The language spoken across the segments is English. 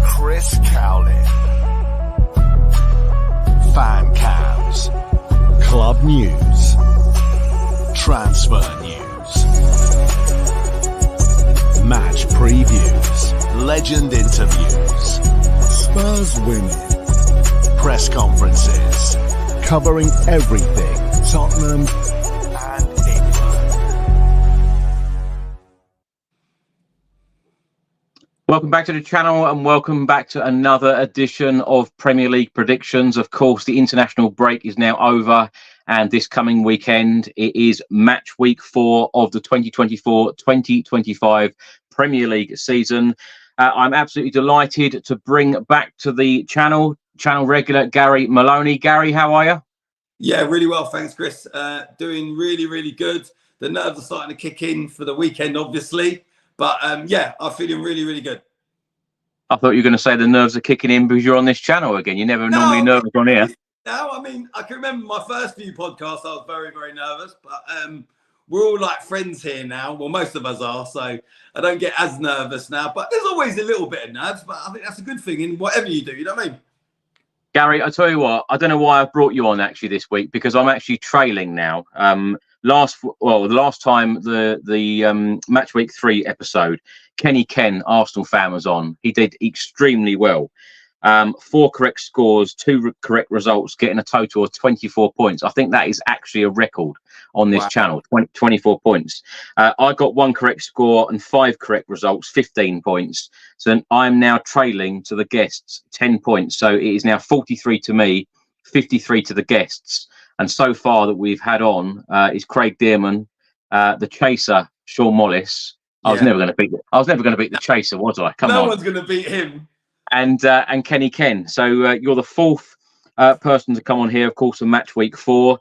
Chris Cowlin. Fan cams. Club news. Transfer news. Match previews. Legend interviews. Spurs winning. Press conferences. Covering everything Tottenham and England. Welcome back to the channel and welcome back to another edition of Premier League predictions. Of course, the international break is now over, and this coming weekend it is match week 4 of the 2024-2025 Premier League season. I'm absolutely delighted to bring back to the channel regular Gary Maloney. Gary, how are you? Yeah, really well, thanks, Chris. Doing really good. The nerves are starting to kick in for the weekend, obviously. But yeah, I'm feeling really good. I thought you were going to say the nerves are kicking in because you're on this channel again. You're never normally nervous on here. No, I mean, I can remember my first few podcasts, I was very nervous. But we're all like friends here now. Well, most of us are. So I don't get as nervous now. But there's always a little bit of nerves. But I think that's a good thing in whatever you do. You know what I mean? Gary, I tell you what, I don't know why I brought you on actually this week, because I'm actually trailing now. The last time the match week 3 episode, Kenny Ken, Arsenal fan, was on. He did extremely well. 4 correct scores, 2 correct results, getting a total of 24 points. I think that is actually a record on this channel, 24 points. I got 1 correct score and 5 correct results, 15 points. So I'm now trailing to the guests 10 points. So it is now 43 to me, 53 to the guests. And so far that we've had on is Craig Dearman, the chaser, Sean Mollis. I was never going to beat the chaser, was I? Come on. No one's going to beat him. And Kenny Ken. So you're the 4th person to come on here, of course, in match week 4.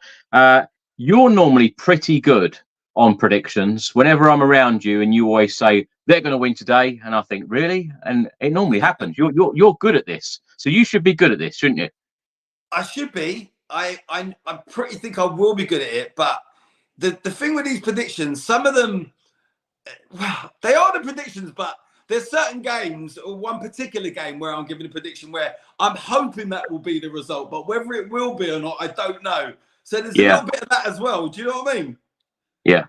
You're normally pretty good on predictions. Whenever I'm around you, and you always say they're going to win today, and I think, really? And it normally happens. You're good at this, so you should be good at this, shouldn't you? I should be. I pretty think I will be good at it. But the thing with these predictions, some of them, well, they are the predictions, but there's certain games, or one particular game where I'm giving a prediction where I'm hoping that will be the result, but whether it will be or not, I don't know. So there's a little bit of that as well. Do you know what I mean? Yeah.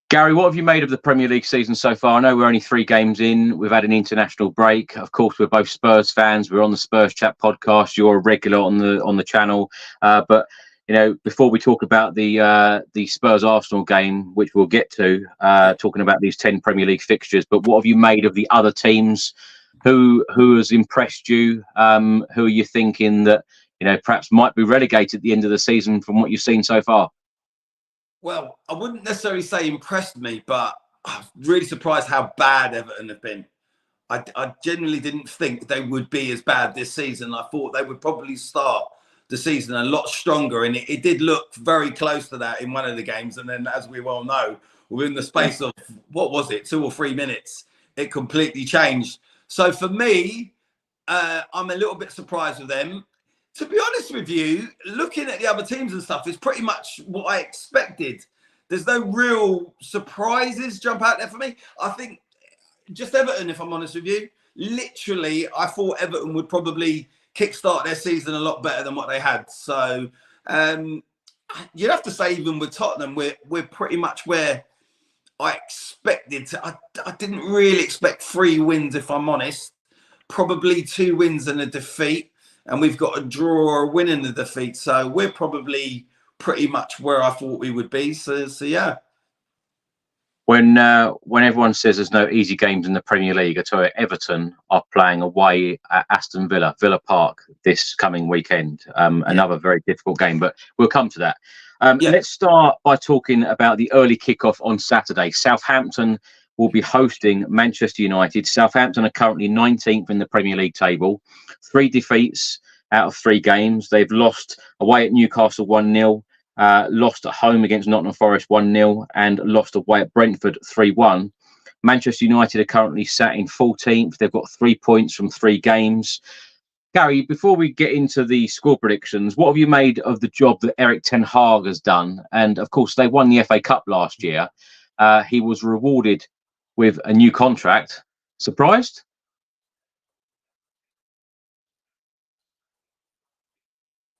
Gary, what have you made of the Premier League season so far? I know we're only 3 games in. We've had an international break. Of course, we're both Spurs fans. We're on the Spurs Chat podcast. You're a regular on the channel. But you know, before we talk about the Spurs Arsenal game, which we'll get to, talking about these 10 Premier League fixtures, but what have you made of the other teams? Who has impressed you? Who are you thinking that, you know, perhaps might be relegated at the end of the season from what you've seen so far? Well, I wouldn't necessarily say impressed me, but I was really surprised how bad Everton have been. I genuinely didn't think they would be as bad this season. I thought they would probably start the season a lot stronger, and it did look very close to that in one of the games. And then, as we well know, within the space of, what was it, 2 or 3 minutes, it completely changed. So for me, I'm a little bit surprised with them. To be honest with you, looking at the other teams and stuff, it's pretty much what I expected. There's no real surprises jump out there for me. I think just Everton, if I'm honest with you, literally, I thought Everton would probably kickstart their season a lot better than what they had. So you'd have to say, even with Tottenham, we're pretty much where I expected. I didn't really expect 3 wins, if I'm honest. Probably 2 wins and a defeat. And we've got a draw or a win and a defeat. So we're probably pretty much where I thought we would be. So yeah. When everyone says there's no easy games in the Premier League, I tell you, Everton are playing away at Aston Villa Park this coming weekend. Another very difficult game, but we'll come to that. Let's start by talking about the early kickoff on Saturday. Southampton will be hosting Manchester United. Southampton are currently 19th in the Premier League table. 3 defeats out of 3 games. They've lost away at Newcastle 1-0. Lost at home against Nottingham Forest 1-0 and lost away at Brentford 3-1. Manchester United are currently sat in 14th. They've got 3 points from 3 games. Gary, before we get into the score predictions, what have you made of the job that Erik ten Hag has done? And of course, they won the FA Cup last year. He was rewarded with a new contract. Surprised?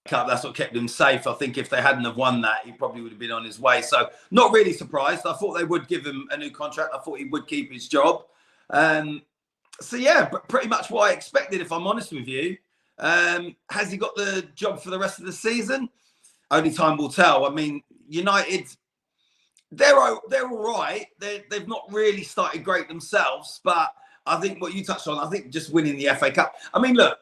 That's what kept him safe. I think if they hadn't have won that, he probably would have been on his way. So not really surprised. I thought they would give him a new contract. I thought he would keep his job. So yeah, pretty much what I expected, if I'm honest with you. Has he got the job for the rest of the season? Only time will tell. I mean, United, they're all right. They've not really started great themselves, but I think what you touched on, I think just winning the FA Cup. I mean, look,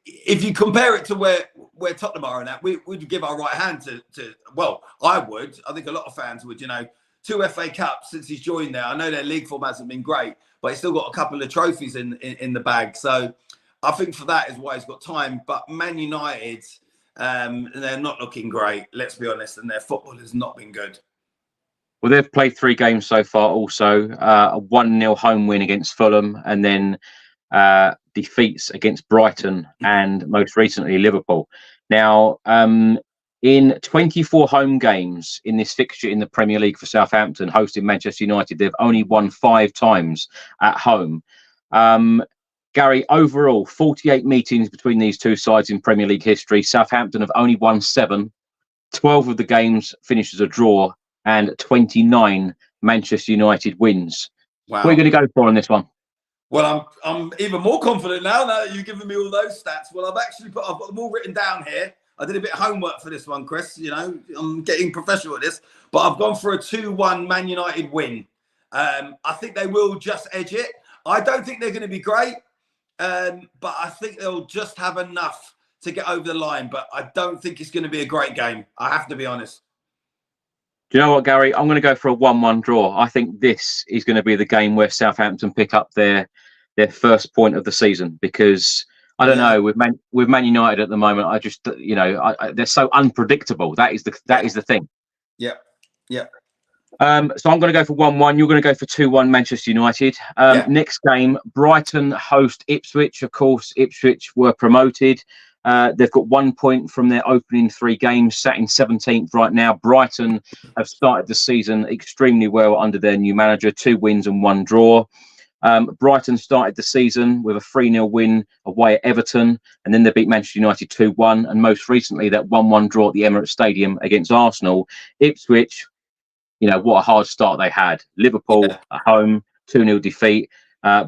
if you compare it to where Tottenham are in that, we'd give our right hand to well, I would. I think a lot of fans would, 2 FA Cups since he's joined there. I know their league form hasn't been great, but he's still got a couple of trophies in the bag. So I think for that is why he's got time. But Man United, they're not looking great, let's be honest, and their football has not been good. Well, they've played 3 games so far also. A 1-0 home win against Fulham, and then defeats against Brighton and most recently Liverpool. Now, in 24 home games in this fixture in the Premier League for Southampton, hosting Manchester United, they've only won 5 times at home. Gary, overall, 48 meetings between these two sides in Premier League history. Southampton have only won 7. 12 of the games finished as a draw, and 29 Manchester United wins. Wow. What are you going to go for on this one? Well, I'm even more confident now that you've given me all those stats. Well, I've got them all written down here. I did a bit of homework for this one, Chris. I'm getting professional at this, but I've gone for a 2-1 Man United win. I think they will just edge it. I don't think they're going to be great, but I think they'll just have enough to get over the line. But I don't think it's going to be a great game. I have to be honest. Do you know what, Gary? I'm going to go for a 1-1 draw. I think this is going to be the game where Southampton pick up their first point of the season, because I don't know, with Man United at the moment, I just they're so unpredictable. That is the thing. Yeah. So I'm going to go for 1-1. You're going to go for 2-1 Manchester United. Next game, Brighton host Ipswich. Of course, Ipswich were promoted. They've got 1 point from their opening 3 games, sat in 17th right now. Brighton have started the season extremely well under their new manager, 2 wins and 1 draw. Brighton started the season with a 3-0 win away at Everton, and then they beat Manchester United 2-1, and most recently that 1-1 draw at the Emirates Stadium against Arsenal. Ipswich, what a hard start they had. Liverpool at home, 2-0 defeat.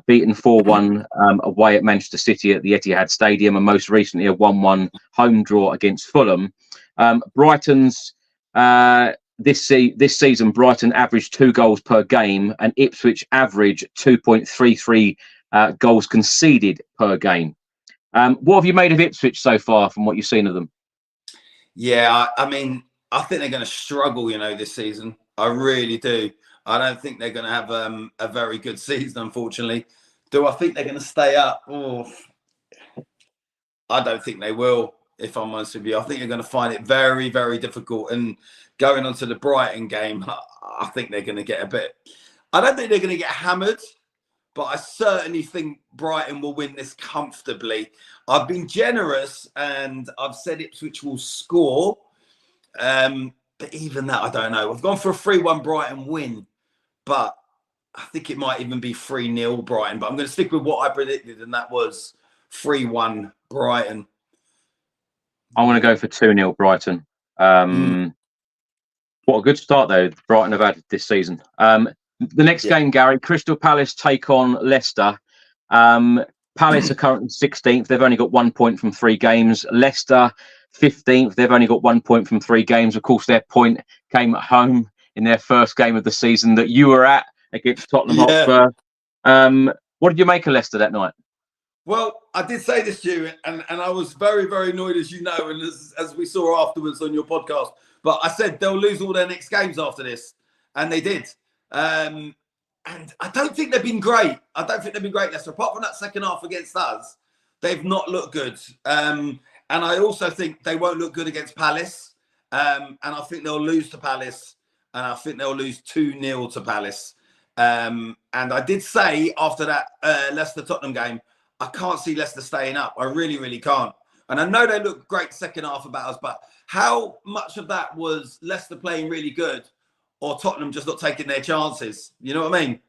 Beaten 4-1 away at Manchester City at the Etihad Stadium, and most recently a 1-1 home draw against Fulham. Brighton's this season, Brighton averaged 2 goals per game, and Ipswich average 2.33 goals conceded per game. What have you made of Ipswich so far from what you've seen of them? Yeah, I think they're going to struggle, this season. I really do. I don't think they're going to have a very good season, unfortunately. Do I think they're going to stay up? Oh, I don't think they will, if I'm honest with you. I think they're going to find it very, very difficult. And going on to the Brighton game, I think they're going to get a bit... I don't think they're going to get hammered, but I certainly think Brighton will win this comfortably. I've been generous, and I've said Ipswich will score. But even that, I don't know. I've gone for a 3-1 Brighton win, but I think it might even be 3-0 Brighton. But I'm going to stick with what I predicted, and that was 3-1 Brighton. I want to go for 2-0 Brighton. What a good start, though, Brighton have had this season. The next game, Gary, Crystal Palace take on Leicester. Palace are currently 16th. They've only got 1 point from 3 games. Leicester, 15th. They've only got 1 point from 3 games. Of course, their point came at home in their first game of the season that you were at against Tottenham Hotspur. What did you make of Leicester that night? Well, I did say this to you, and I was very, very annoyed, as you know, and as we saw afterwards on your podcast. But I said they'll lose all their next games after this, and they did. And I don't think they've been great. Leicester. Apart from that second half against us, they've not looked good. And I also think they won't look good against Palace. And I think they'll lose to Palace. And I think they'll lose 2-0 to Palace. And I did say after that Leicester-Tottenham game, I can't see Leicester staying up. I really, really can't. And I know they looked great second half about us, but how much of that was Leicester playing really good or Tottenham just not taking their chances? You know what I mean?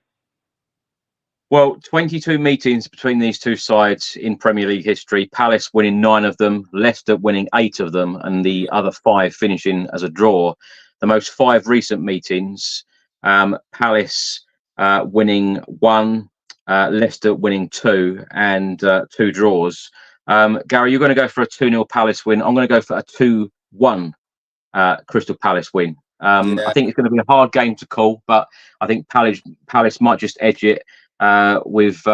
Well, 22 meetings between these two sides in Premier League history. Palace winning 9 of them, Leicester winning 8 of them, and the other 5 finishing as a draw. The most 5 recent meetings, Palace winning 1, Leicester winning 2, and 2 draws. Gary, you're going to go for a 2-0 Palace win. I'm going to go for a 2-1 Crystal Palace win. I think it's going to be a hard game to call, but I think Palace might just edge it. With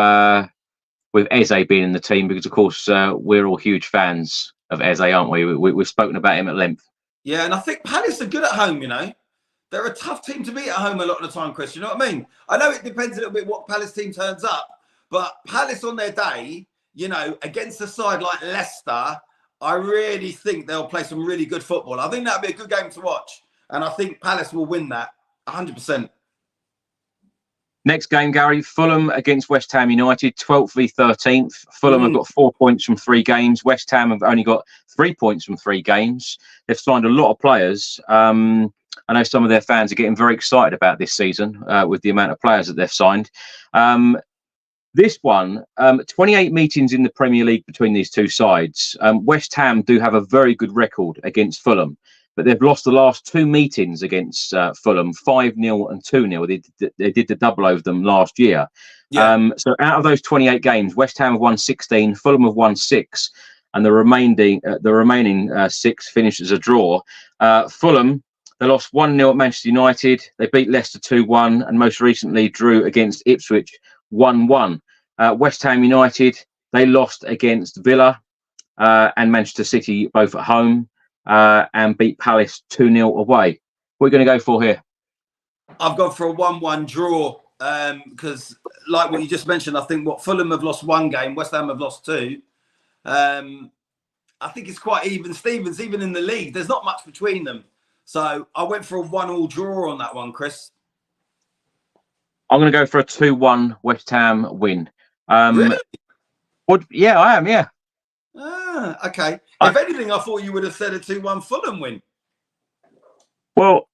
Eze being in the team, because of course we're all huge fans of Eze, aren't we? We've spoken about him at length. Yeah, and I think Palace are good at home. They're a tough team to beat at home a lot of the time, Chris. You know what I mean? I know it depends a little bit what Palace team turns up, but Palace on their day, against a side like Leicester, I really think they'll play some really good football. I think that'll be a good game to watch, and I think Palace will win that 100%. Next game, Gary, Fulham against West Ham United, 12th v 13th. Fulham have got 4 points from 3 games. West Ham have only got 3 points from 3 games. They've signed a lot of players. I know some of their fans are getting very excited about this season with the amount of players that they've signed. This one, 28 meetings in the Premier League between these two sides. West Ham do have a very good record against Fulham, but they've lost the last 2 meetings against Fulham, 5-0 and 2-0. They did the double over them last year. Yeah. So out of those 28 games, West Ham have won 16, Fulham have won 6, and the remaining 6 finished as a draw. Fulham, they lost 1-0 at Manchester United. They beat Leicester 2-1, and most recently drew against Ipswich 1-1. West Ham United, they lost against Villa and Manchester City, both at home. And beat Palace 2-0 away. What are you going to go for here? I've gone for a 1-1 draw because, like what you just mentioned, I think Fulham have lost 1 game, West Ham have lost 2. I think it's quite even Stevens, even in the league. There's not much between them. So I went for a 1-1 draw on that one, Chris. I'm going to go for a 2-1 West Ham win. Really? Yeah, I am, yeah. Okay. If anything, I thought you would have said a 2-1 Fulham win. Well,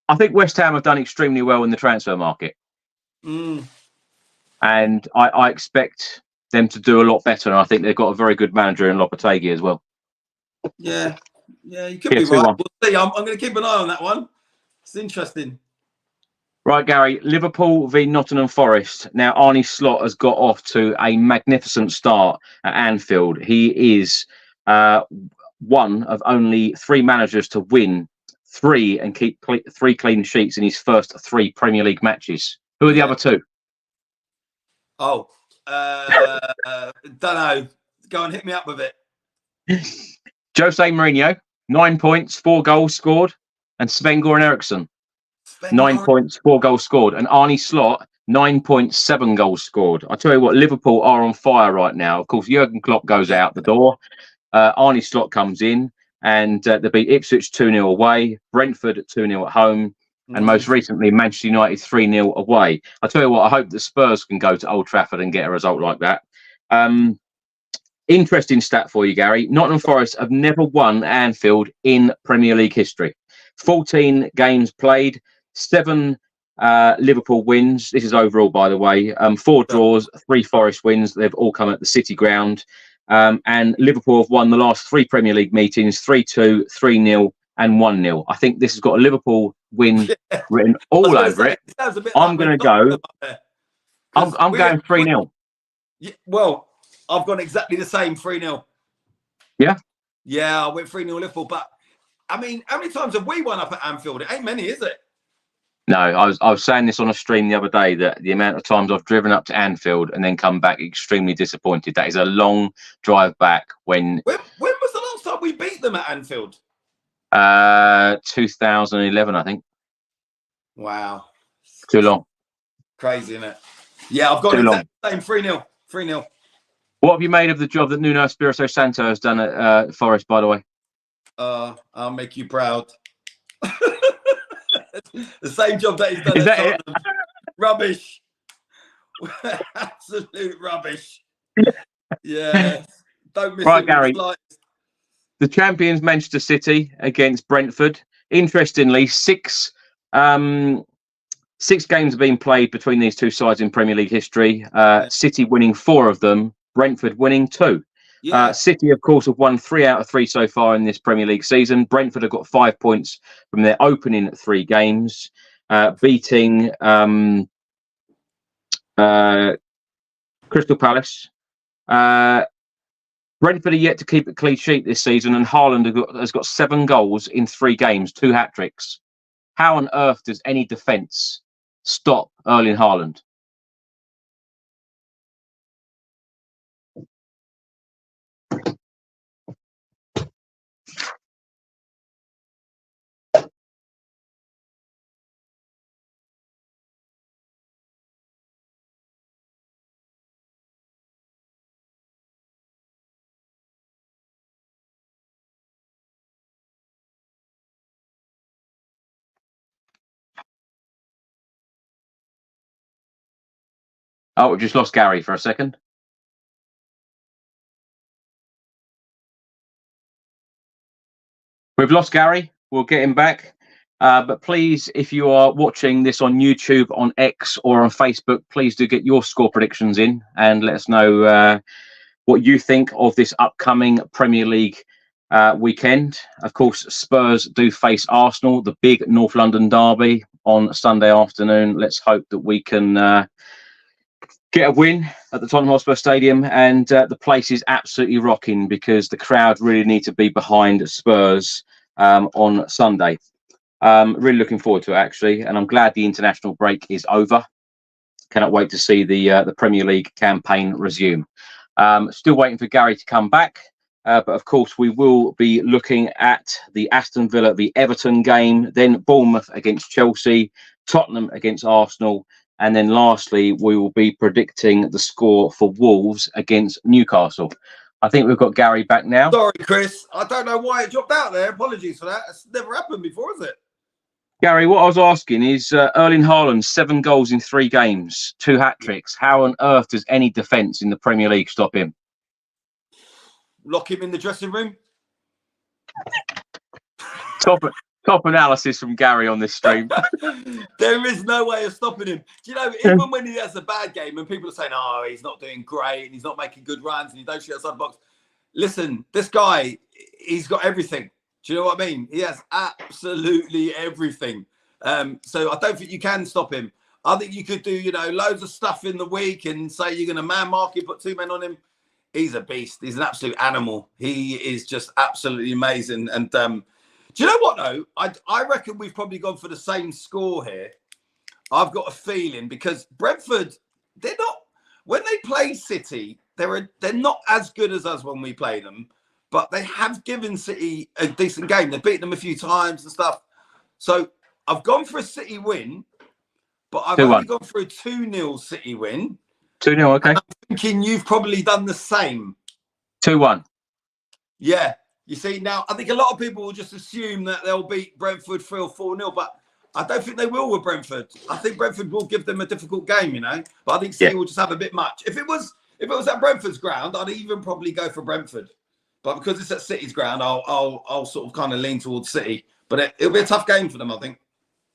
I think West Ham have done extremely well in the transfer market. And I expect them to do a lot better. And I think they've got a very good manager in Lopetegui as well. Yeah, you could be right. We'll see. I'm going to keep an eye on that one. It's interesting. Right, Gary, Liverpool v Nottingham Forest. Now, Arne Slot has got off to a magnificent start at Anfield. He is one of only 3 managers to win 3 and keep 3 clean sheets in his first 3 Premier League matches. Who are the other 2? Oh, don't know. Go and hit me up with it. Jose Mourinho, 9 points, 4 goals scored, and Sven-Göran Eriksson. 9 points, 4 goals scored, and Arne Slot 9.7 goals scored. I tell you what, Liverpool are on fire right now. Of course, Jurgen Klopp goes out the door. Arne Slot comes in, and they beat Ipswich 2-0 away, Brentford 2-0 at home, and most recently Manchester United 3-0 away. I tell you what, I hope the Spurs can go to Old Trafford and get a result like that. Interesting stat for you, Gary. Nottingham Forest have never won Anfield in Premier League history. 14 games played. 7 Liverpool wins. This is overall, by the way. 4 draws, 3 Forest wins. They've all come at the City ground. And Liverpool have won the last 3 Premier League meetings, 3-2, 3-0 and 1-0. I think this has got a Liverpool win written all over it. I'm going to go. I'm going 3-0. Yeah, well, I've gone exactly the same, 3-0. Yeah? Yeah, I went 3-0 Liverpool. But, I mean, how many times have we won up at Anfield? It ain't many, is it? No, I was saying this on a stream the other day that the amount of times I've driven up to Anfield and then come back extremely disappointed. That is a long drive back. When was the last time we beat them at Anfield? 2011, I think. Wow. Too long. Crazy, isn't it? Yeah, I've got the same 3-0. 3-0. What have you made of the job that Nuno Espirito Santo has done at Forest, by the way? I'll make you proud. The same job that he's done. Is that it? Rubbish. Absolute rubbish. Yeah. Don't miss it, Gary. The champions Manchester City against Brentford. Interestingly, 6 6 games have been played between these two sides in Premier League history. City winning 4 of them, Brentford winning 2. Yeah. City, of course, have won 3 out of 3 so far in this Premier League season. Brentford have got 5 points from their opening 3 games, beating Crystal Palace. Brentford are yet to keep a clean sheet this season, and Haaland has got 7 goals in 3 games, 2 hat-tricks. How on earth does any defence stop Erling Haaland? Oh, we just lost Gary for a second. We've lost Gary. We'll get him back. But please, if you are watching this on YouTube, on X, or on Facebook, please do get your score predictions in and let us know what you think of this upcoming Premier League weekend. Of course, Spurs do face Arsenal, the big North London derby on Sunday afternoon. Let's hope that we can get a win at the Tottenham Hotspur Stadium, and the place is absolutely rocking because the crowd really need to be behind Spurs on Sunday. Really looking forward to it, actually, and I'm glad the international break is over. Cannot wait to see the Premier League campaign resume. Still waiting for Gary to come back, but of course we will be looking at the Aston Villa, the Everton game, then Bournemouth against Chelsea, Tottenham against Arsenal, and then lastly, we will be predicting the score for Wolves against Newcastle. I think we've got Gary back now. Sorry, Chris. I don't know why it dropped out there. Apologies for that. It's never happened before, has it? Gary, what I was asking is Erling Haaland, 7 goals in 3 games, 2 hat-tricks. How on earth does any defence in the Premier League stop him? Lock him in the dressing room. Top analysis from Gary on this stream. There is no way of stopping him. Do you know, even when he has a bad game and people are saying, oh, he's not doing great and he's not making good runs and he don't shoot outside the box. Listen, this guy, he's got everything. Do you know what I mean? He has absolutely everything. So I don't think you can stop him. I think you could do, loads of stuff in the week and say you're going to man mark him, put 2 men on him. He's a beast. He's an absolute animal. He is just absolutely amazing. And do you know what, though? I reckon we've probably gone for the same score here. I've got a feeling because Brentford, they're not, when they play City, they're not as good as us when we play them, but they have given City a decent game. They've beaten them a few times and stuff. So I've gone for a City win, but I've only gone for a 2-0 City win. 2-0, okay. And I'm thinking you've probably done the same. 2-1. Yeah. You see, now, I think a lot of people will just assume that they'll beat Brentford 3 or 4-0, but I don't think they will with Brentford. I think Brentford will give them a difficult game, But I think City will just have a bit much. If it was at Brentford's ground, I'd even probably go for Brentford. But because it's at City's ground, I'll sort of kind of lean towards City. But it'll be a tough game for them, I think.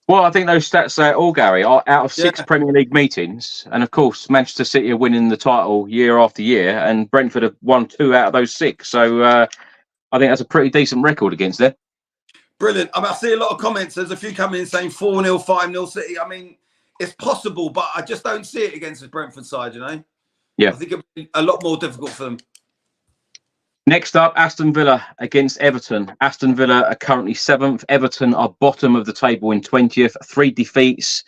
Well, I think those stats say it all, Gary. Out of 6 Premier League meetings, and of course, Manchester City are winning the title year after year, and Brentford have won 2 out of those 6. So, I think that's a pretty decent record against them. Brilliant. I see a lot of comments. There's a few coming in saying 4-0, 5-0 City. I mean, it's possible, but I just don't see it against the Brentford side, Yeah. I think it'll be a lot more difficult for them. Next up, Aston Villa against Everton. Aston Villa are currently 7th. Everton are bottom of the table in 20th. 3 defeats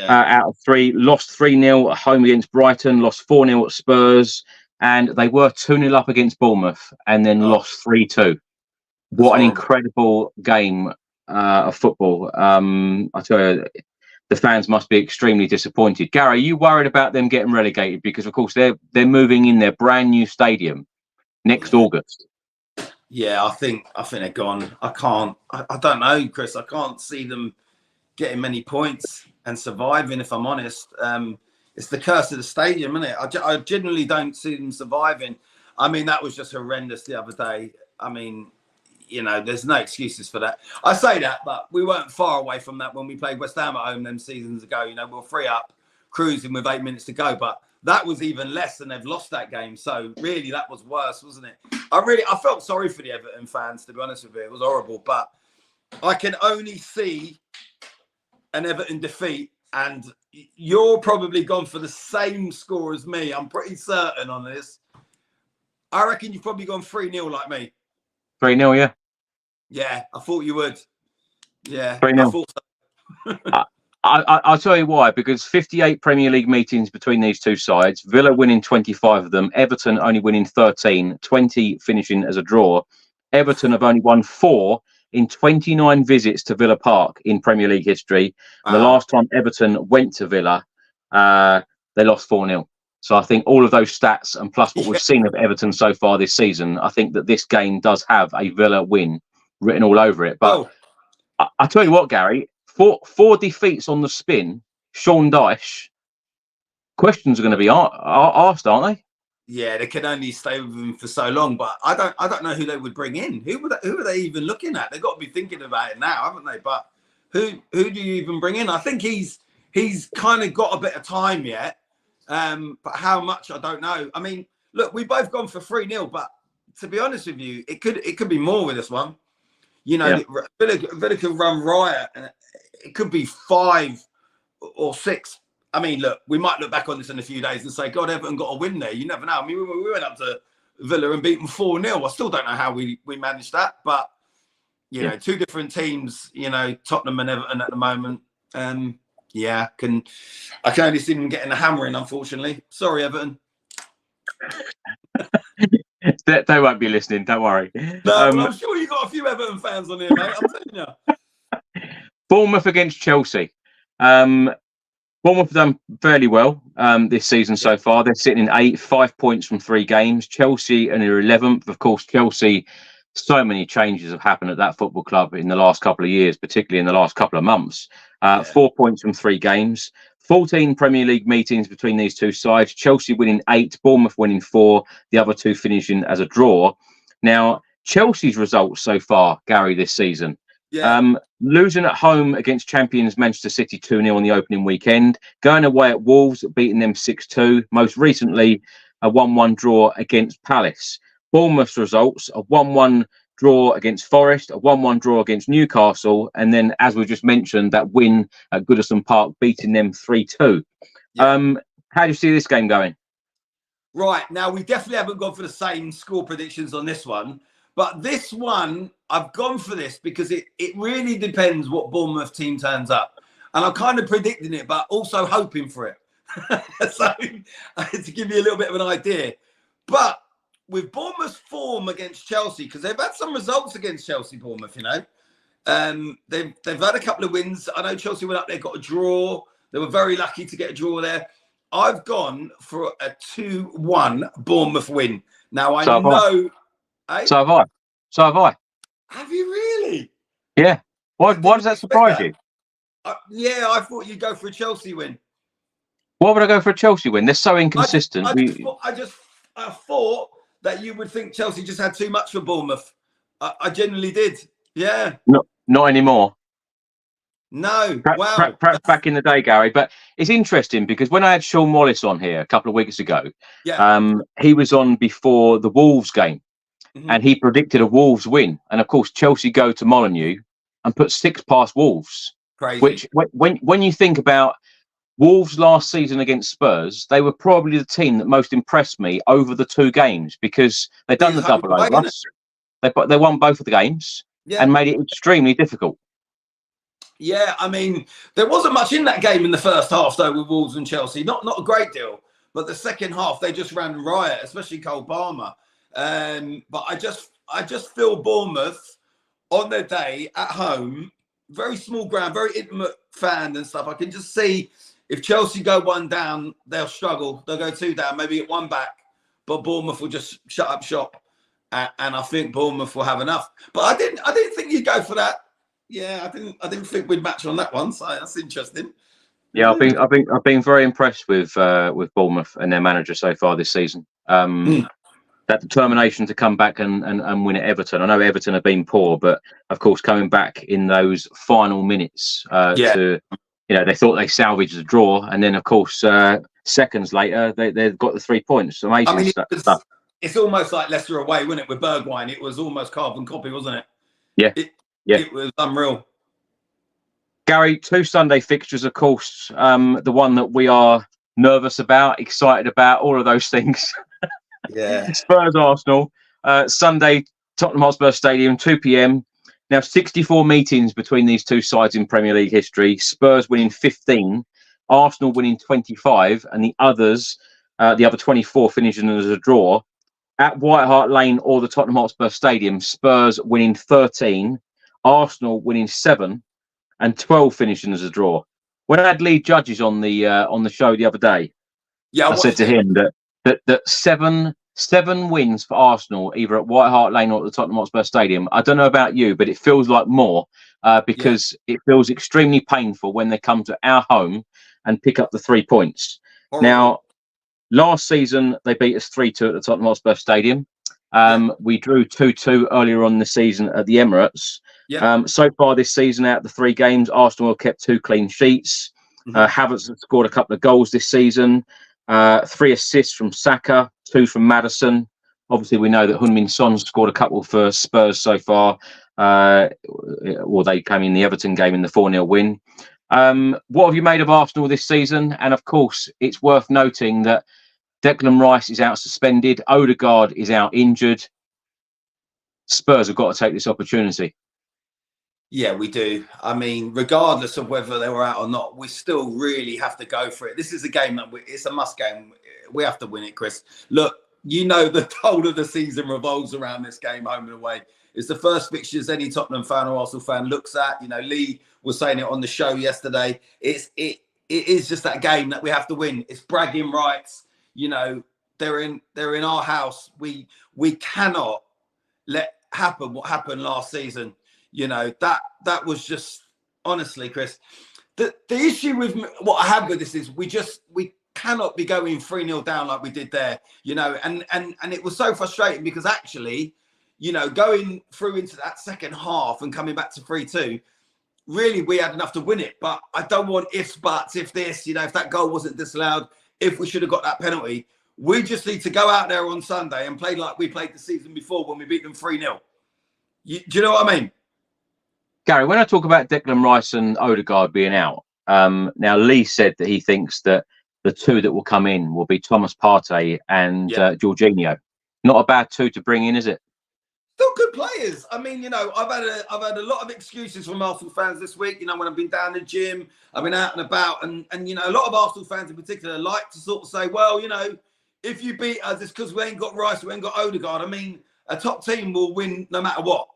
out of 3. Lost 3-0 at home against Brighton. Lost 4-0 at Spurs. And they were 2-0 up against Bournemouth and then lost 3-2. What an incredible game of football. I tell you, the fans must be extremely disappointed. Gary, are you worried about them getting relegated? Because, of course, they're moving in their brand new stadium next August. Yeah, I think they're gone. I don't know, Chris. I can't see them getting many points and surviving, if I'm honest. It's the curse of the stadium, isn't it? I genuinely don't see them surviving. I mean, that was just horrendous the other day. I mean, you know, there's no excuses for that. I say that, but we weren't far away from that when we played West Ham at home them seasons ago. You know, we were 3 up, cruising with 8 minutes to go, but that was even less, and they've lost that game. So really, that was worse, wasn't it? I felt sorry for the Everton fans, to be honest with you. It was horrible, but I can only see an Everton defeat, and you're probably gone for the same score as me. I'm pretty certain on this. I reckon you've probably gone 3-0 like me. 3-0, yeah. Yeah, I thought you would. Yeah, 3-0. I thought so. I'll tell you why, because 58 Premier League meetings between these two sides, Villa winning 25 of them, Everton only winning 13, 20 finishing as a draw. Everton have only won 4 in 29 visits to Villa Park in Premier League history. Wow. The last time Everton went to Villa, they lost 4-0. So I think all of those stats, and plus what we've seen of Everton so far this season, I think that this game does have a Villa win written all over it. But I tell you what, Gary, four defeats on the spin, Sean Dyche, questions are going to be asked, aren't they? Yeah, they can only stay with him for so long. But I don't know who they would bring in. Who are they even looking at? They've got to be thinking about it now, haven't they? But who do you even bring in? I think he's kind of got a bit of time yet. But how much, I don't know. I mean, look, we've both gone for 3-0, but to be honest with you, it could be more with this one. You know, Villa could run riot, and it could be 5 or 6. I mean, look, we might look back on this in a few days and say, God, Everton got a win there. You never know. I mean, we went up to Villa and beat them 4-0. I still don't know how we managed that, but you know, 2 different teams. You know, Tottenham and Everton at the moment. Yeah, I can only see them getting a hammering, unfortunately. Sorry, Everton. They won't be listening, don't worry. No, I'm sure you've got a few Everton fans on here, mate. I'm telling you. Bournemouth against Chelsea. Bournemouth have done fairly well this season so far. They're sitting in 8th, 5 points from 3 games. Chelsea and they're 11th. Of course, Chelsea, so many changes have happened at that football club in the last couple of years, particularly in the last couple of months. 4 points from 3 games. 14 Premier League meetings between these two sides. Chelsea winning 8, Bournemouth winning 4, the other 2 finishing as a draw. Now, Chelsea's results so far, Gary, this season. Losing at home against champions Manchester City 2-0 on the opening weekend. Going away at Wolves, beating them 6-2. Most recently, a 1-1 draw against Palace. Bournemouth's results, a 1-1 draw against Forest, a 1-1 draw against Newcastle, and then, as we just mentioned, that win at Goodison Park, beating them 3-2. How do you see this game going? Right, now we definitely haven't gone for the same score predictions on this one, but this one, I've gone for this because it really depends what Bournemouth team turns up. And I'm kind of predicting it, but also hoping for it. So, to give you a little bit of an idea. But with Bournemouth's form against Chelsea, because they've had some results against Chelsea, Bournemouth, you know. They've had a couple of wins. I know Chelsea went up there, got a draw. They were very lucky to get a draw there. I've gone for a 2-1 Bournemouth win. Now, I know... So have I. So have I. Have you really? Yeah. Why does that surprise you? Yeah, I thought you'd go for a Chelsea win. Why would I go for a Chelsea win? They're so inconsistent. I thought that you would think Chelsea just had too much for Bournemouth. I genuinely did. Yeah. Not anymore. No. Perhaps back in the day, Gary. But it's interesting because when I had Sean Wallace on here a couple of weeks ago, he was on before the Wolves game. And he predicted a Wolves win. And of course, Chelsea go to Molyneux and put 6 past Wolves. Crazy. Which, when you think about Wolves last season against Spurs, they were probably the team that most impressed me over the 2 games because they'd done the double over us. They won both of the games and made it extremely difficult. Yeah, I mean, there wasn't much in that game in the first half, though, with Wolves and Chelsea. Not a great deal. But the second half, they just ran riot, especially Cole Palmer. But I just feel Bournemouth on their day at home, very small ground, very intimate fan and stuff. I can just see if Chelsea go 1 down, they'll struggle. They'll go 2 down, maybe get 1 back, but Bournemouth will just shut up shop, and I think Bournemouth will have enough. But I didn't think you'd go for that. Yeah, I didn't think we'd match on that one. So that's interesting. Yeah, I've been very impressed with Bournemouth and their manager so far this season. that determination to come back and win at Everton. I know Everton have been poor, but of course coming back in those final minutes to, they thought they salvaged the draw, and then of course seconds later they've got the 3 points. Amazing stuff. It's almost like Leicester away, wasn't it? With Bergwijn, it was almost carbon copy, wasn't it? It was unreal. Gary, 2 Sunday fixtures, of course. The one that we are nervous about, excited about, all of those things. Yeah. Spurs Arsenal, Sunday, Tottenham Hotspur Stadium, 2 p.m. Now, 64 meetings between these two sides in Premier League history. Spurs winning 15, Arsenal winning 25, and the other 24 finishing as a draw. At White Hart Lane or the Tottenham Hotspur Stadium, Spurs winning 13, Arsenal winning 7, and 12 finishing as a draw. When I had Lee Judges on the show the other day, I said to him that seven wins for Arsenal, either at White Hart Lane or at the Tottenham Hotspur Stadium. I don't know about you, but it feels like more because it feels extremely painful when they come to our home and pick up the 3 points. Horrible. Now, last season, they beat us 3-2 at the Tottenham Hotspur Stadium. We drew 2-2 earlier on in the season at the Emirates. So far this season, out of the 3 games, Arsenal have kept 2 clean sheets. Havertz has scored a couple of goals this season. 3 assists from Saka, 2 from Maddison. Obviously, we know that Heung-min Son's scored a couple for Spurs so far. They came in the Everton game in the 4-0 win. What have you made of Arsenal this season? And of course, it's worth noting that Declan Rice is out suspended. Odegaard is out injured. Spurs have got to take this opportunity. Yeah, we do. I mean, regardless of whether they were out or not, we still really have to go for it. This is a game that it's a must game. We have to win it, Chris. Look, the whole of the season revolves around this game, home and away. It's the first fixtures any Tottenham fan or Arsenal fan looks at. Lee was saying it on the show yesterday. It is just that game that we have to win. It's bragging rights. They're in our house. We cannot let happen what happened last season. That was just, honestly, Chris, the issue with what I have with this is we cannot be going 3-0 down like we did there, and it was so frustrating because actually, going through into that second half and coming back to 3-2, really we had enough to win it. But I don't want ifs, buts, if this, if that goal wasn't disallowed, if we should have got that penalty. We just need to go out there on Sunday and play like we played the season before when we beat them 3-0. Do you know what I mean? Gary, when I talk about Declan Rice and Odegaard being out, now Lee said that he thinks that the 2 that will come in will be Thomas Partey and Jorginho. Not a bad 2 to bring in, is it? Still good players. I mean, I've had a lot of excuses from Arsenal fans this week. When I've been down the gym, I've been out and about, and a lot of Arsenal fans in particular like to sort of say, well, if you beat us, it's because we ain't got Rice, we ain't got Odegaard. I mean, a top team will win no matter what.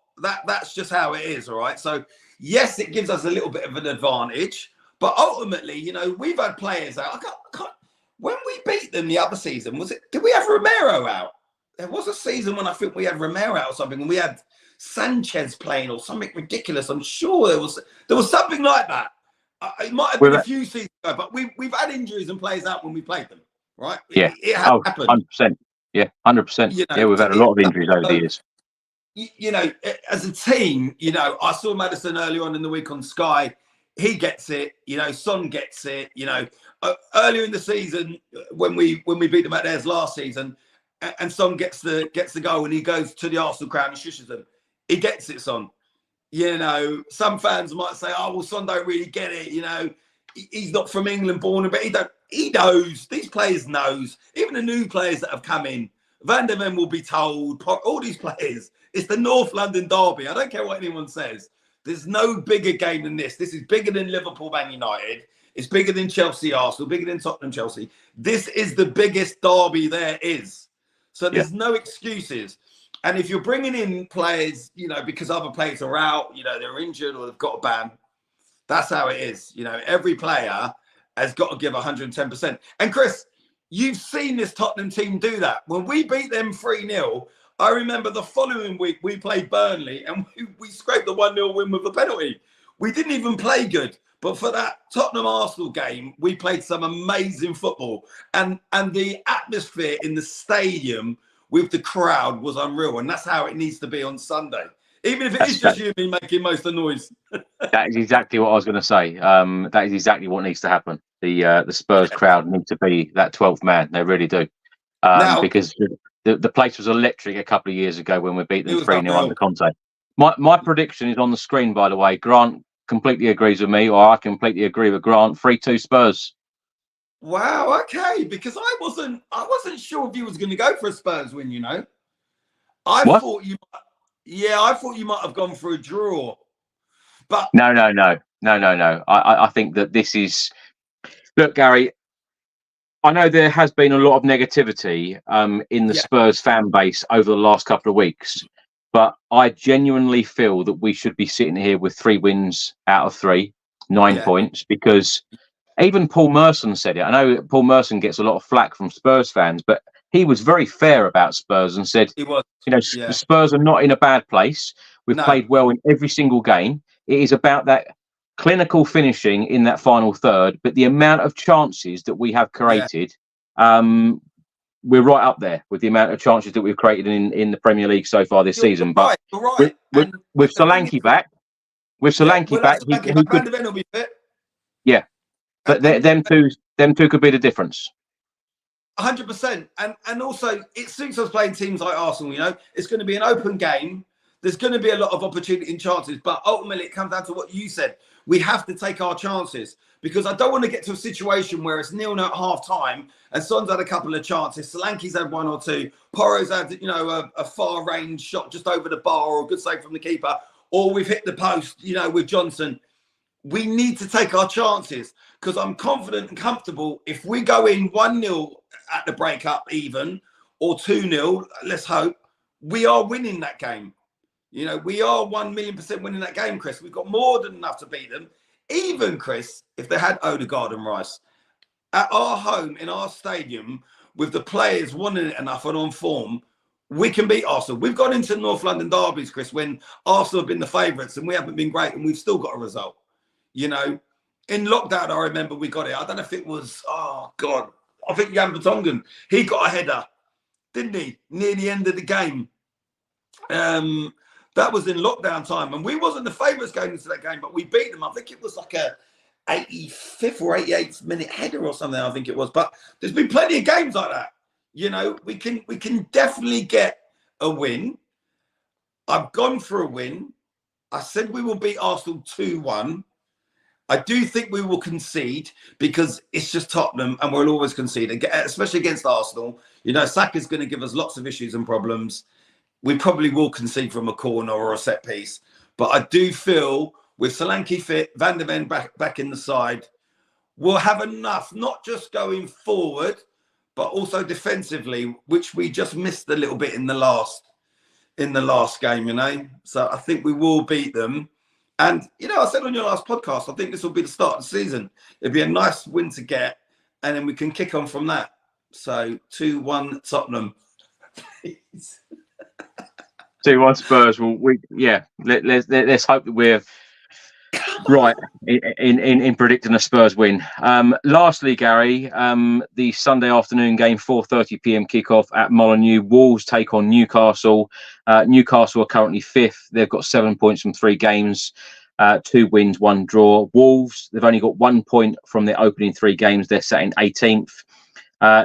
That's just how it is, all right? So, yes, it gives us a little bit of an advantage, but ultimately, we've had players out. I can't, when we beat them the other season, did we have Romero out? There was a season when I think we had Romero out or something, and we had Sanchez playing or something ridiculous. I'm sure there was something like that. It might have been a few seasons ago, but we've had injuries and players out when we played them, right? Yeah, it happened. 100%. Yeah, 100%. We've had a lot of injuries over the years. As a team, I saw Maddison earlier on in the week on Sky. He gets it. Son gets it. Earlier in the season when we beat them at theirs last season, and Son gets the goal and he goes to the Arsenal crowd and shushes them. He gets it, Son. Some fans might say, "Oh, well, Son don't really get it." He's not from England, born, but he knows. These players knows. Even the new players that have come in, Van der Ven will be told. All these players. It's the North London derby. I don't care what anyone says. There's no bigger game than this. This is bigger than Liverpool, Man United. It's bigger than Chelsea, Arsenal, bigger than Tottenham, Chelsea. This is the biggest derby there is. So there's no excuses. And if you're bringing in players, because other players are out, they're injured or they've got a ban, that's how it is. Every player has got to give 110%. And Chris, you've seen this Tottenham team do that. When we beat them 3-0, I remember the following week we played Burnley and we scraped the 1-0 win with a penalty. We didn't even play good. But for that Tottenham-Arsenal game, we played some amazing football. And the atmosphere in the stadium with the crowd was unreal. And that's how it needs to be on Sunday. Even if it is just you and me making most of the noise. That is exactly what I was going to say. That is exactly what needs to happen. The Spurs crowd need to be that 12th man. They really do. Because the place was electric a couple of years ago when we beat them 3-0 under Conte. My prediction is on the screen, by the way. Grant completely agrees with me, or I completely agree with Grant. 3-2 Spurs. Wow, okay. Because I wasn't sure if you was going to go for a Spurs win, you know. I thought you might have gone for a draw. But no. I think that this is... Look, Gary, I know there has been a lot of negativity in the Spurs fan base over the last couple of weeks, but I genuinely feel that we should be sitting here with 3 wins out of 3, 9 points, because even Paul Merson said it. I know Paul Merson gets a lot of flack from Spurs fans, but he was very fair about Spurs and said, the Spurs are not in a bad place. We've played well in every single game. It is about that clinical finishing in that final third, but the amount of chances that we have created, we're right up there with the amount of chances that we've created in the Premier League so far this season. But with Solanke back, Van de Ven will be fit. Yeah, but them two could be the difference. 100%, and also it suits us playing teams like Arsenal. You know, it's going to be an open game. There's going to be a lot of opportunity and chances, but ultimately it comes down to what you said. We have to take our chances, because I don't want to get to a situation where it's 0-0 at half time and Son's had a couple of chances. Solanke's had 1 or 2. Porro's had, a far range shot just over the bar or a good save from the keeper, or we've hit the post, with Johnson. We need to take our chances, because I'm confident and comfortable if we go in 1-0 at the break-up even, or 2-0, let's hope, we are winning that game. We are 1,000,000% winning that game, Chris. We've got more than enough to beat them. Even, Chris, if they had Odegaard and Rice at our home, in our stadium, with the players wanting it enough and on form, we can beat Arsenal. We've gone into North London derbies, Chris, when Arsenal have been the favourites and we haven't been great, and we've still got a result. In lockdown, I remember we got it. I don't know if it was, I think Jan Vertonghen. He got a header, didn't he? Near the end of the game. That was in lockdown time, and we wasn't the favourites going into that game, but we beat them. I think it was like a 85th or 88th minute header or something, I think it was. But there's been plenty of games like that. We can definitely get a win. I've gone for a win. I said we will beat Arsenal 2-1. I do think we will concede, because it's just Tottenham and we'll always concede, especially against Arsenal. Saka's going to give us lots of issues and problems. We probably will concede from a corner or a set piece. But I do feel with Solanke fit, Van de Ven back in the side, we'll have enough, not just going forward, but also defensively, which we just missed a little bit in the last game, So I think we will beat them. And, I said on your last podcast, I think this will be the start of the season. It'd be a nice win to get, and then we can kick on from that. So 2-1 Tottenham. 2-1 Spurs. Well, let's hope that we're right in predicting a Spurs win. Lastly, Gary, the Sunday afternoon game, 4:30 p.m. kickoff at Maloney. Wolves take on Newcastle. Newcastle are currently 5th. They've got 7 points from 3 games, 2 wins, 1 draw. Wolves, they've only got 1 point from their opening 3 games. They're sat in 18th.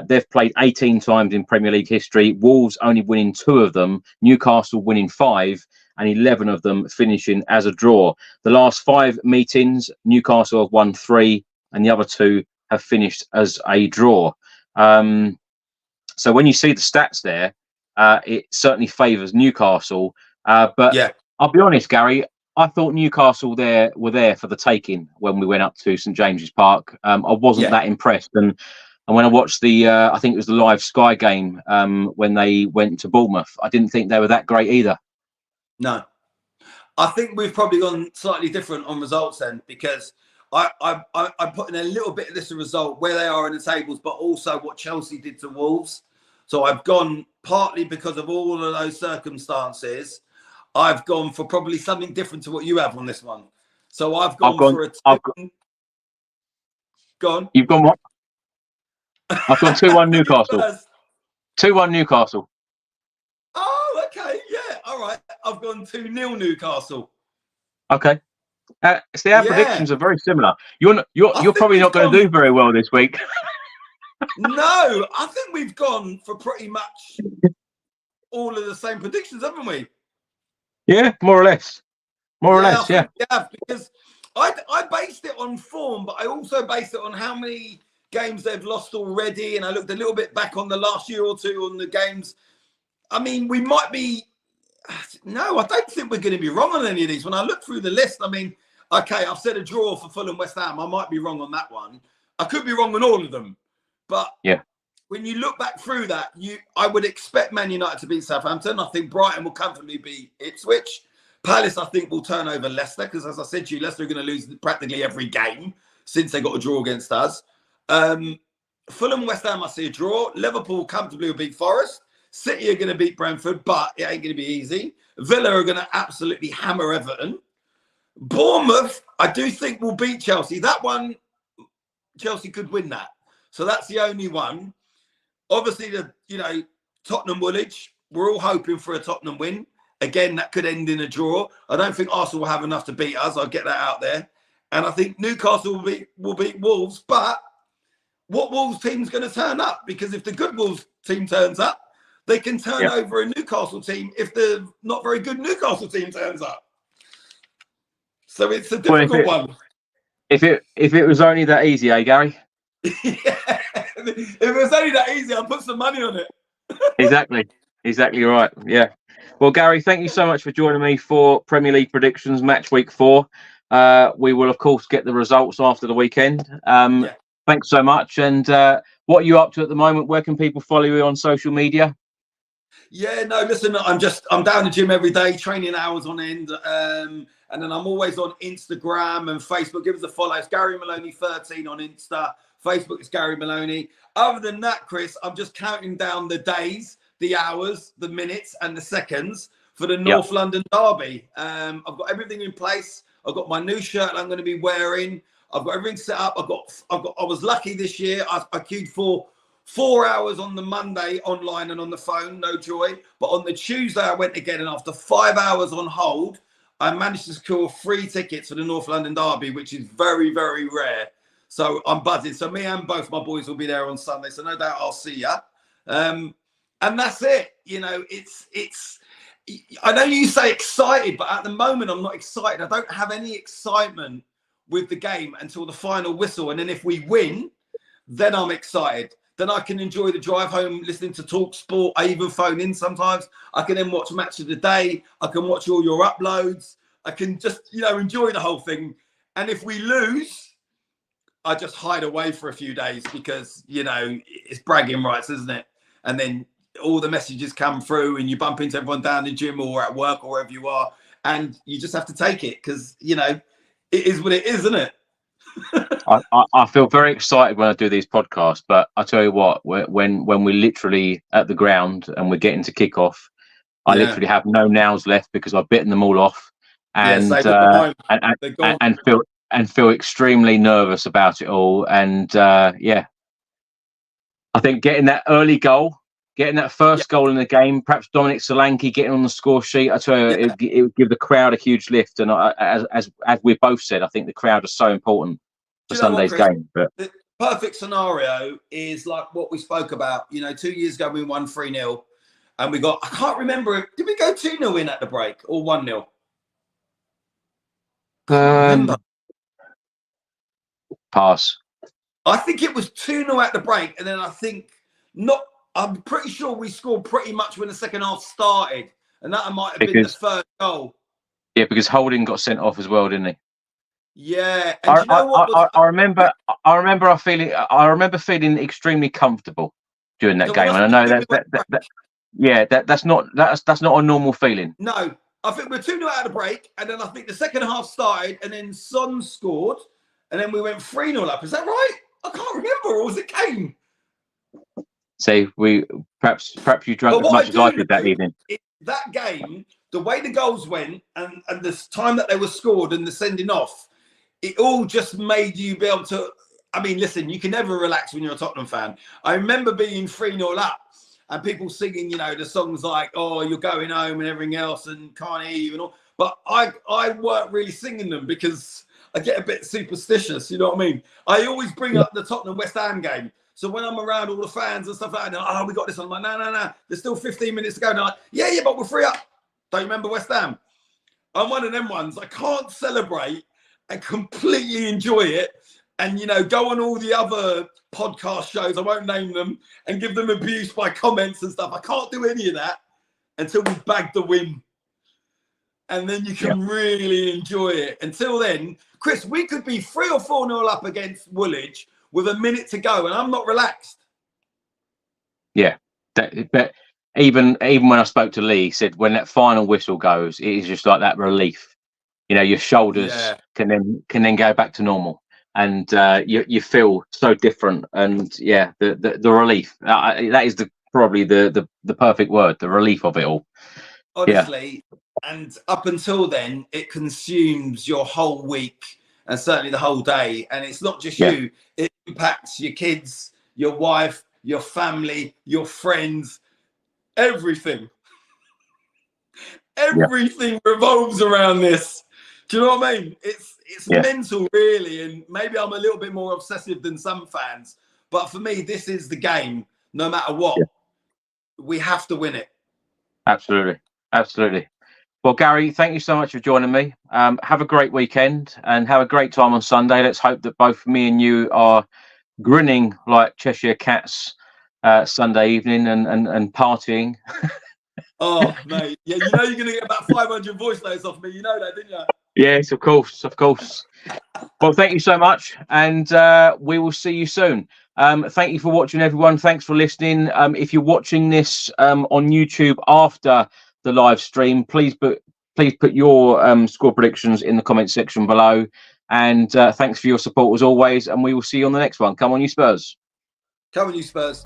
They've played 18 times in Premier League history. Wolves only winning 2 of them. Newcastle winning 5, and 11 of them finishing as a draw. The last 5 meetings, Newcastle have won 3, and the other 2 have finished as a draw. So when you see the stats there, it certainly favours Newcastle. But I'll be honest, Gary, I thought Newcastle were there for the taking when we went up to St James's Park. I wasn't that impressed. And when I watched I think it was the live Sky game when they went to Bournemouth, I didn't think they were that great either. No. I think we've probably gone slightly different on results then, because I'm putting a little bit of this result where they are in the tables, but also what Chelsea did to Wolves. So I've gone partly because of all of those circumstances. I've gone for probably something different to what you have on this one. So I've gone for a... Go on. You've gone what? I've gone 2-1 Newcastle. 2-1 Newcastle. I've gone 2-0 Newcastle. Okay. See, our predictions are very similar. You're probably not going to do very well this week. No, I think we've gone for pretty much all of the same predictions, haven't we? Yeah, more or less. More or less, yeah. Yeah, because I based it on form, but I also based it on how many games they've lost already. And I looked a little bit back on the last year or two on the games. I mean, we might be... No, I don't think we're going to be wrong on any of these. When I look through the list, I mean, okay, I've said a draw for Fulham West Ham. I might be wrong on that one. I could be wrong on all of them. But when you look back through that, I would expect Man United to beat Southampton. I think Brighton will comfortably beat Ipswich. Palace, I think, will turn over Leicester because, as I said to you, Leicester are going to lose practically every game since they got a draw against us. Fulham, West Ham, I see a draw. Liverpool comfortably will beat Forest. City are going to beat Brentford, but it ain't going to be easy. Villa are going to absolutely hammer Everton. Bournemouth, I do think will beat Chelsea. That one, Chelsea could win that. So that's the only one. Obviously, Tottenham Woolwich, we're all hoping for a Tottenham win. Again, that could end in a draw. I don't think Arsenal will have enough to beat us. I'll get that out there. And I think Newcastle will beat Wolves. But what Wolves team's going to turn up? Because if the good Wolves team turns up, they can turn over a Newcastle team if the not very good Newcastle team turns up. So it's a difficult one. If it was only that easy, Gary? Yeah. If it was only that easy, I'd put some money on it. Exactly right. Yeah. Well, Gary, thank you so much for joining me for Premier League predictions, match week 4. We will, of course, get the results after the weekend. Thanks so much. And what are you up to at the moment? Where can people follow you on social media? Yeah, no, listen, I'm down the gym every day, training hours on end. And then I'm always on Instagram and Facebook. Give us a follow. It's Gary Maloney 13 on Insta. Facebook is Gary Maloney. Other than that, Chris, I'm just counting down the days, the hours, the minutes, and the seconds for the North London derby. I've got everything in place. I've got my new shirt I'm going to be wearing. I've got everything set up. I was lucky this year. I queued for 4 hours on the Monday online and on the phone, no joy. But on the Tuesday, I went again, and after 5 hours on hold, I managed to secure 3 tickets for the North London derby, which is very, very rare. So I'm buzzing. So me and both my boys will be there on Sunday. So no doubt I'll see ya. And that's it. It's. I know you say excited, but at the moment I'm not excited. I don't have any excitement with the game until the final whistle. And then if we win, then I'm excited. Then I can enjoy the drive home, listening to Talk Sport. I even phone in sometimes. I can then watch Match of the Day. I can watch all your uploads. I can just, enjoy the whole thing. And if we lose, I just hide away for a few days because, it's bragging rights, isn't it? And then all the messages come through and you bump into everyone down the gym or at work or wherever you are. And you just have to take it because, it is what it is, isn't it? I feel very excited when I do these podcasts, but I tell you what, when we're literally at the ground and we're getting to kick off, I literally have no nails left because I've bitten them all off, and feel extremely nervous about it all. And I think getting that early goal, getting that first goal in the game, perhaps Dominic Solanke getting on the score sheet, I tell you, it would give the crowd a huge lift. And as we both said, I think the crowd is so important for Sunday's game. But the perfect scenario is like what we spoke about. 2 years ago, we won 3-0 and we got, I can't remember, did we go 2-0 in at the break or 1-0? Pass. I think it was 2-0 at the break. And then I'm pretty sure we scored pretty much when the second half started. And that might have been the third goal. Yeah, because Holding got sent off as well, didn't he? Yeah. And I remember feeling extremely comfortable during that game. And I know that's not a normal feeling. No. I think we're 2-0 out of the break. And then I think the second half started and then Son scored. And then we went 3-0 up. Is that right? I can't remember. Or was it Kane? So perhaps you drank as much as I did that evening. That game, the way the goals went and the time that they were scored and the sending off, it all just made you be able to. I mean, listen, you can never relax when you're a Tottenham fan. I remember being 3-0 up and people singing, you know, the songs like, "Oh, you're going home" and everything else, and "Can't hear you" and all. But I weren't really singing them because I get a bit superstitious. You know what I mean? I always bring up the Tottenham West Ham game. So when I'm around all the fans and stuff like that, oh, we got this. I'm like, no. There's still 15 minutes to go. And they're like, yeah, but we're 3 up. Don't you remember West Ham? I'm one of them ones. I can't celebrate and completely enjoy it. And, you know, go on all the other podcast shows, I won't name them, and give them abuse by comments and stuff. I can't do any of that until we bag the win. And then you can really enjoy it. Until then, Chris, we could be 3 or 4-0 up against Woolwich with a minute to go, and I'm not relaxed. Yeah, but even when I spoke to Lee, he said when that final whistle goes, it is just like that relief. You know, your shoulders can then go back to normal. And you feel so different, and the relief that is probably the perfect word, the relief of it all. Honestly, and up until then, it consumes your whole week and certainly the whole day. And it's not just you; it impacts your kids, your wife, your family, your friends, everything. Everything revolves around this. Do you know what I mean? It's mental, really, and maybe I'm a little bit more obsessive than some fans. But for me, this is the game. No matter what, we have to win it. Absolutely. Well, Gary, thank you so much for joining me. Have a great weekend and have a great time on Sunday. Let's hope that both me and you are grinning like Cheshire cats Sunday evening and partying. Oh, mate. Yeah, you know you're going to get about 500 voice notes off me. You know that, didn't you? Yes, of course. Well, thank you so much, and we will see you soon. Thank you for watching, everyone. Thanks for listening. If you're watching this on YouTube after the live stream, please put your score predictions in the comment section below. And thanks for your support as always. And we will see you on the next one. Come on, you Spurs. Come on, you Spurs.